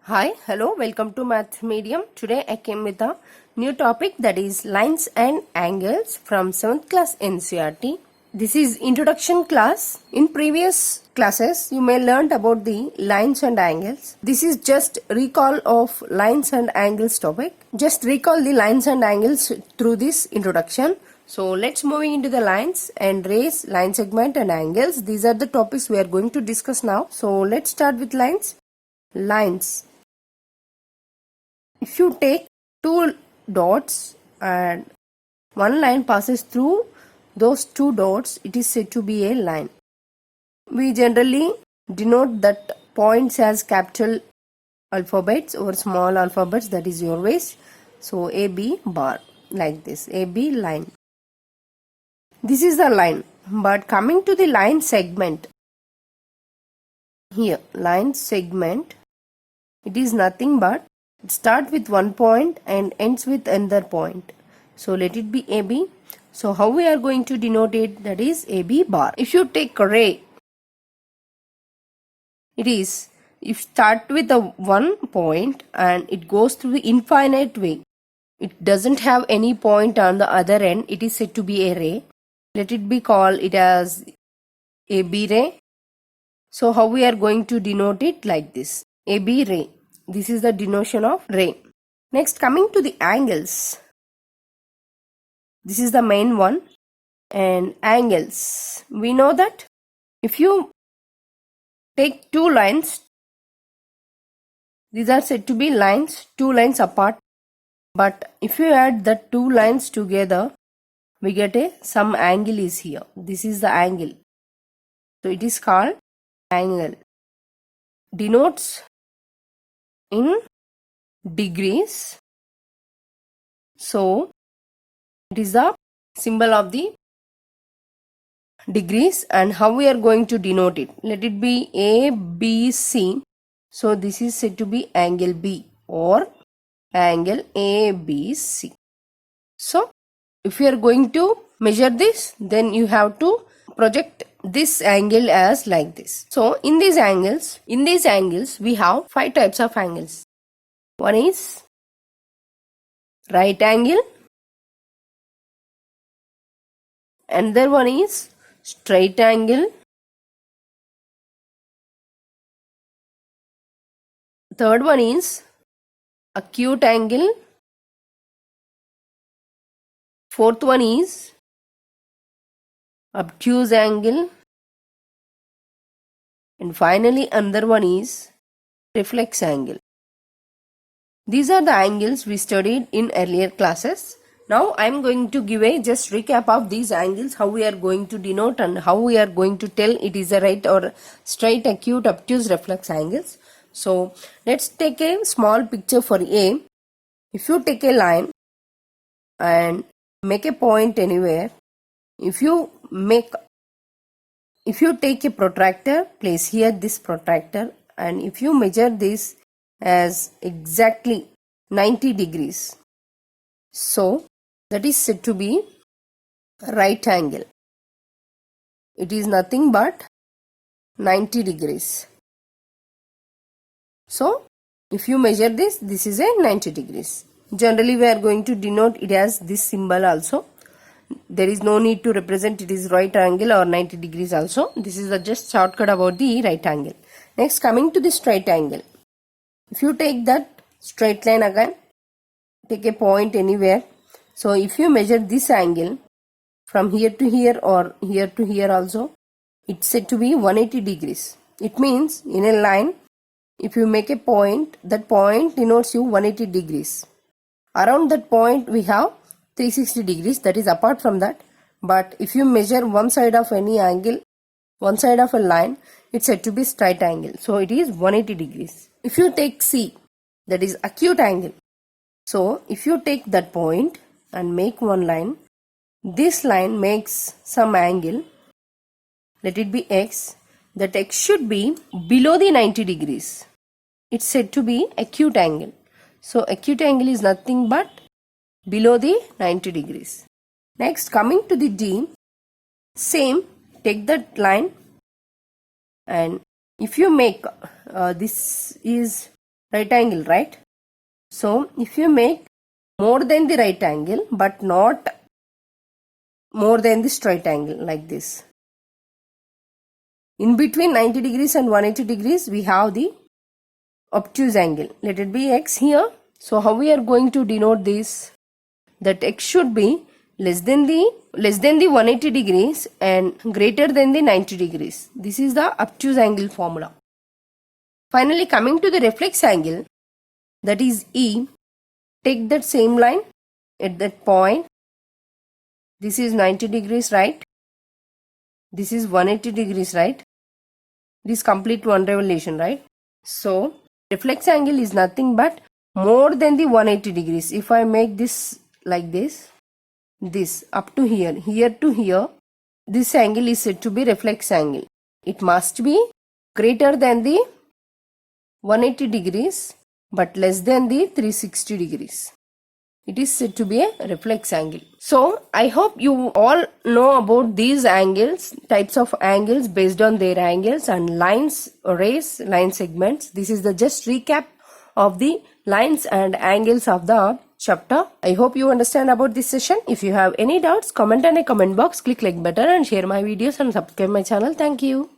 Hi, hello, welcome to Math Medium. Today I came with a new topic, that is lines and angles from 7th class NCERT. This is introduction class. In previous classes, you may learnt about the lines and angles. This is just recall of lines and angles topic. Just recall the lines and angles through this introduction. So let's moving into the lines and rays, line segment and angles. These are the topics we are going to discuss now. So let's start with lines. Lines. If you take two dots and one line passes through those two dots, it is said to be a line. We generally denote that points as capital alphabets or small alphabets, that is your ways. So AB bar, like this, AB line. This is the line. But coming to the line segment, here line segment, it is nothing but it starts with one point and ends with another point. So let it be AB. So how we are going to denote it? That is AB bar. If you take a ray, it is, if start with a one point and it goes through the infinite way. It doesn't have any point on the other end. It is said to be a ray. Let it be called it as AB ray. So how we are going to denote it? Like this, AB ray. This is the denotation of ray. Next, coming to the angles. This is the main one. And angles. We know that if you take two lines, these are said to be lines, two lines apart. But if you add the two lines together, we get some angle is here. This is the angle. So it is called angle. Denotes in degrees. So it is the symbol of the degrees. And how we are going to denote it? Let it be A, B, C. So this is said to be angle B or angle ABC. So if you are going to measure this, then you have to project this angle as like this. So in these angles we have 5 types of angles. One is right angle, another one is straight angle, third one is acute angle, fourth one is obtuse angle, and finally another one is reflex angle. These are the angles we studied in earlier classes. Now I am going to give a just recap of these angles, how we are going to denote and how we are going to tell it is a right or straight, acute, obtuse, reflex angles. So let's take a small picture for A. If you take a line and make a point anywhere, if you take a protractor, place here this protractor, and if you measure this as exactly 90 degrees, so that is said to be right angle. It is nothing but 90 degrees. So if you measure this is a 90 degrees. Generally we are going to denote it as this symbol also. There is no need to represent it is right angle or 90 degrees also. This is a just shortcut about the right angle. Next, coming to the straight angle. If you take that straight line again, take a point anywhere. So if you measure this angle from here to here or here to here also, it's said to be 180 degrees. It means in a line, if you make a point, that point denotes you 180 degrees. Around that point we have 360 degrees, that is apart from that. But if you measure one side of any angle, one side of a line, it's said to be straight angle. So it is 180 degrees. If you take C, that is acute angle. So if you take that point and make one line, this line makes some angle, let it be X. That X should be below the 90 degrees. It's said to be acute angle. So acute angle is nothing but below the 90 degrees. Next, coming to the D, same, take that line and if you make this is right angle, right? So if you make more than the right angle but not more than the straight angle like this, in between 90 degrees and 180 degrees we have the obtuse angle. Let it be x here. So how we are going to denote this? That x should be less than the 180 degrees and greater than the 90 degrees. This is the obtuse angle formula. Finally, coming to the reflex angle, that is E. Take that same line at that point. This is 90 degrees, right? This is 180 degrees, right? This complete one revolution, right? So reflex angle is nothing but more than the 180 degrees. If I make this like this up to here, here to here, this angle is said to be reflex angle. It must be greater than the 180 degrees but less than the 360 degrees. It is said to be a reflex angle. So I hope you all know about these angles, types of angles based on their angles and lines, rays, line segments. This is the just recap of the lines and angles of the chapter. I hope you understand about this session. If you have any doubts, comment in a comment box, click like button and share my videos and subscribe my channel. Thank you.